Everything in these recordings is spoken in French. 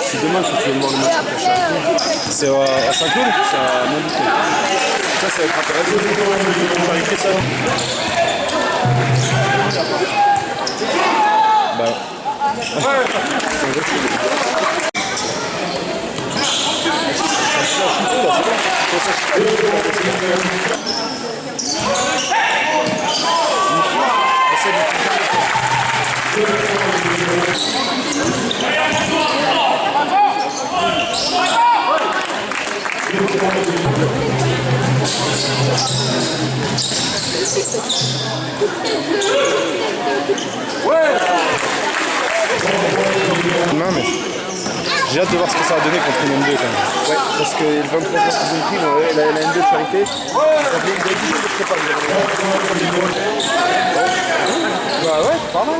C'est dommage que tu veux voir le match contre la Charité. C'est à Saint-Claude, c'est à Montbouquet. Ça va être intéressant. Charité, ça va. Bah. Non mais j'ai hâte de voir ce que ça va donner contre une N2 quand même. Ouais, parce que le 23 points qu'ils ont pris, la N2 de Charité, ils ont dit que je sais pas. Bah ouais, pas mal.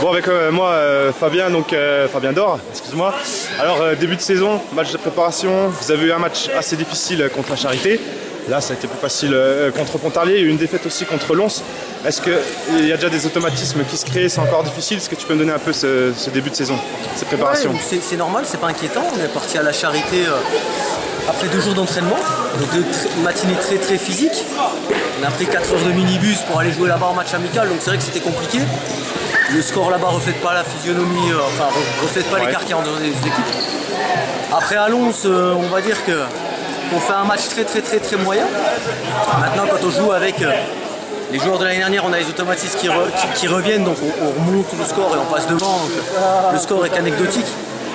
Bon, avec moi Fabien, Fabien Dor, excuse-moi. Alors début de saison, match de préparation, vous avez eu un match assez difficile contre la Charité. Là ça a été plus facile contre Pontarlier, il y a eu une défaite aussi contre Lons. Est-ce qu'il y a déjà des automatismes qui se créent, c'est encore difficile? Est-ce que tu peux me donner un peu ce début de saison, ces préparations? Ouais, c'est normal, c'est pas inquiétant. On est parti à la Charité après 2 jours d'entraînement, donc 2 matinées très physiques. On a pris 4 heures de minibus pour aller jouer là-bas en match amical, donc c'est vrai que c'était compliqué. Le score là-bas ne reflète pas la physionomie, reflète pas l'écart qu'il y a entre les équipes. Après à Lons, on va dire qu'on fait un match très moyen. Maintenant quand on joue avec les joueurs de l'année dernière, on a les automatismes qui reviennent, donc on remonte le score et on passe devant. Donc le score est anecdotique.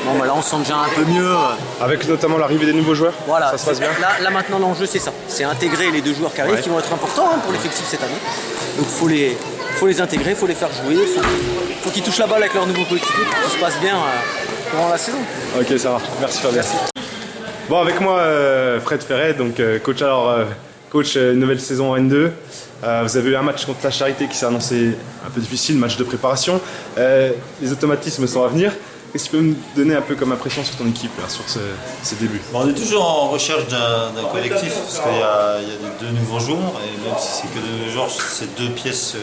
Bon bah là on se sent déjà un peu mieux. Avec notamment l'arrivée des nouveaux joueurs, voilà, ça se passe bien. Là maintenant l'enjeu c'est ça, c'est intégrer les 2 joueurs qui arrivent, qui vont être importants pour l'effectif cette année. Donc faut les intégrer, faut les faire jouer, faut qu'ils touchent la balle avec leur nouveau coéquipier pour que tout se passe bien pendant la saison. Ok, ça marche. Merci Fabien. Merci. Bon, avec moi Fred Ferret, donc coach nouvelle saison en N2. Vous avez eu un match contre la Charité qui s'est annoncé un peu difficile, match de préparation. Les automatismes sont à venir. Qu'est-ce que tu peux me donner un peu comme impression sur ton équipe, là, sur ces débuts? Bon, on est toujours en recherche d'un collectif, parce qu'il y a 2 nouveaux joueurs, et même si c'est que 2 nouveaux joueurs, c'est 2 pièces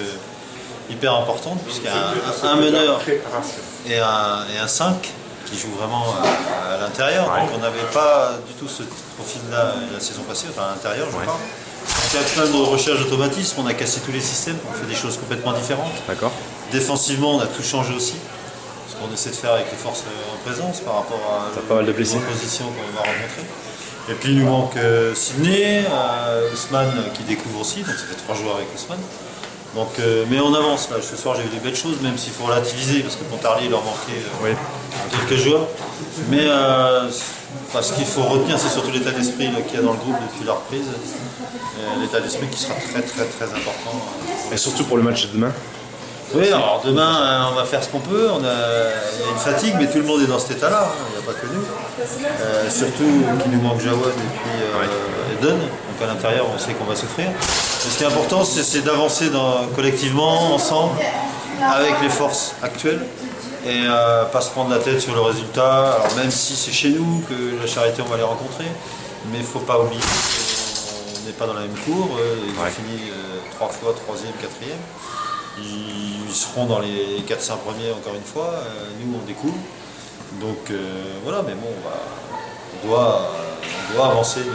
hyper importantes, puisqu'il y a un meneur et un 5 qui jouent vraiment à l'intérieur. Donc on n'avait pas du tout ce profil-là la saison passée, enfin à l'intérieur je parle. Donc il y a plein de recherches d'automatisme, on a cassé tous les systèmes, on fait des choses complètement différentes. D'accord. Défensivement on a tout changé aussi. ce qu'on essaie de faire avec les forces en présence par rapport à pas mal de blessés. l'opposition qu'on va rencontrer. Et puis il nous manque Sydney, Ousmane qui découvre aussi, donc ça fait 3 joueurs avec Ousmane. Donc, mais on avance là, ce soir j'ai vu des belles choses, même s'il faut relativiser parce que Pontarlier leur manquait quelques joueurs. Mais ce qu'il faut retenir, c'est surtout l'état d'esprit qu'il y a dans le groupe depuis la reprise. L'état d'esprit qui sera très important. Et surtout pour le match de demain. Oui, alors demain on va faire ce qu'on peut, il y a une fatigue, mais tout le monde est dans cet état-là, il n'y a pas que nous. Surtout qu'il nous manque Jawad et puis Eden, donc à l'intérieur on sait qu'on va souffrir. Mais ce qui est important c'est d'avancer collectivement, ensemble, avec les forces actuelles, et pas se prendre la tête sur le résultat. Alors même si c'est chez nous que la Charité on va les rencontrer, mais il ne faut pas oublier qu'on n'est pas dans la même cour, ils ont fini 3 fois 3e, 4e. Ils seront dans les 4-5 premiers encore une fois, nous on découvre. Donc voilà, mais bon, on doit avancer nous,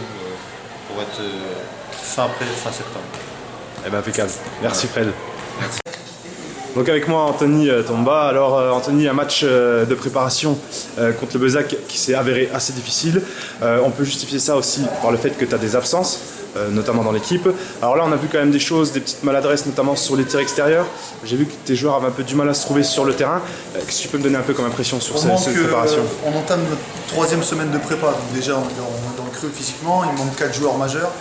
pour être fin septembre. Eh ben impeccable. Merci Fred. Merci. Donc avec moi Anthony Tomba. Alors Anthony, un match de préparation contre le Bezac qui s'est avéré assez difficile. On peut justifier ça aussi par le fait que tu as des absences. Notamment dans l'équipe. Alors là on a vu quand même des choses, des petites maladresses notamment sur les tirs extérieurs. J'ai vu que tes joueurs avaient un peu du mal à se trouver sur le terrain. Qu'est-ce que tu peux me donner un peu comme impression sur cette préparation? On entame notre 3e semaine de prépa, donc déjà on est dans le creux physiquement, il manque 4 joueurs majeurs.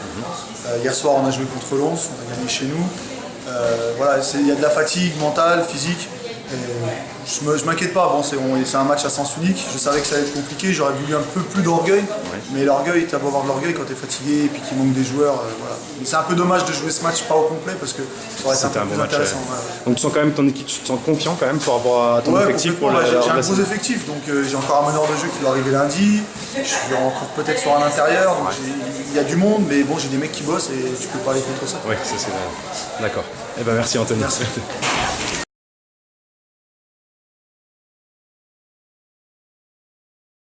Hier soir on a joué contre Lens, on a gagné chez nous. Voilà, il y a de la fatigue mentale, physique. Je m'inquiète pas, bon, c'est un match à sens unique, je savais que ça allait être compliqué, j'aurais voulu un peu plus d'orgueil, mais l'orgueil, tu as beau avoir de l'orgueil quand tu es fatigué et puis qu'il manque des joueurs, voilà. C'est un peu dommage de jouer ce match pas au complet parce que ça aurait été un peu plus intéressant. Donc tu sens quand même ton équipe, tu te sens confiant quand même par rapport à ton effectif pour j'ai un gros effectif, donc j'ai encore un meneur de jeu qui doit arriver lundi, je suis encore peut-être sur un intérieur, donc il y a du monde, mais bon j'ai des mecs qui bossent et tu peux pas aller contre ça. Oui, ça c'est d'accord. Eh ben merci Anthony. Merci.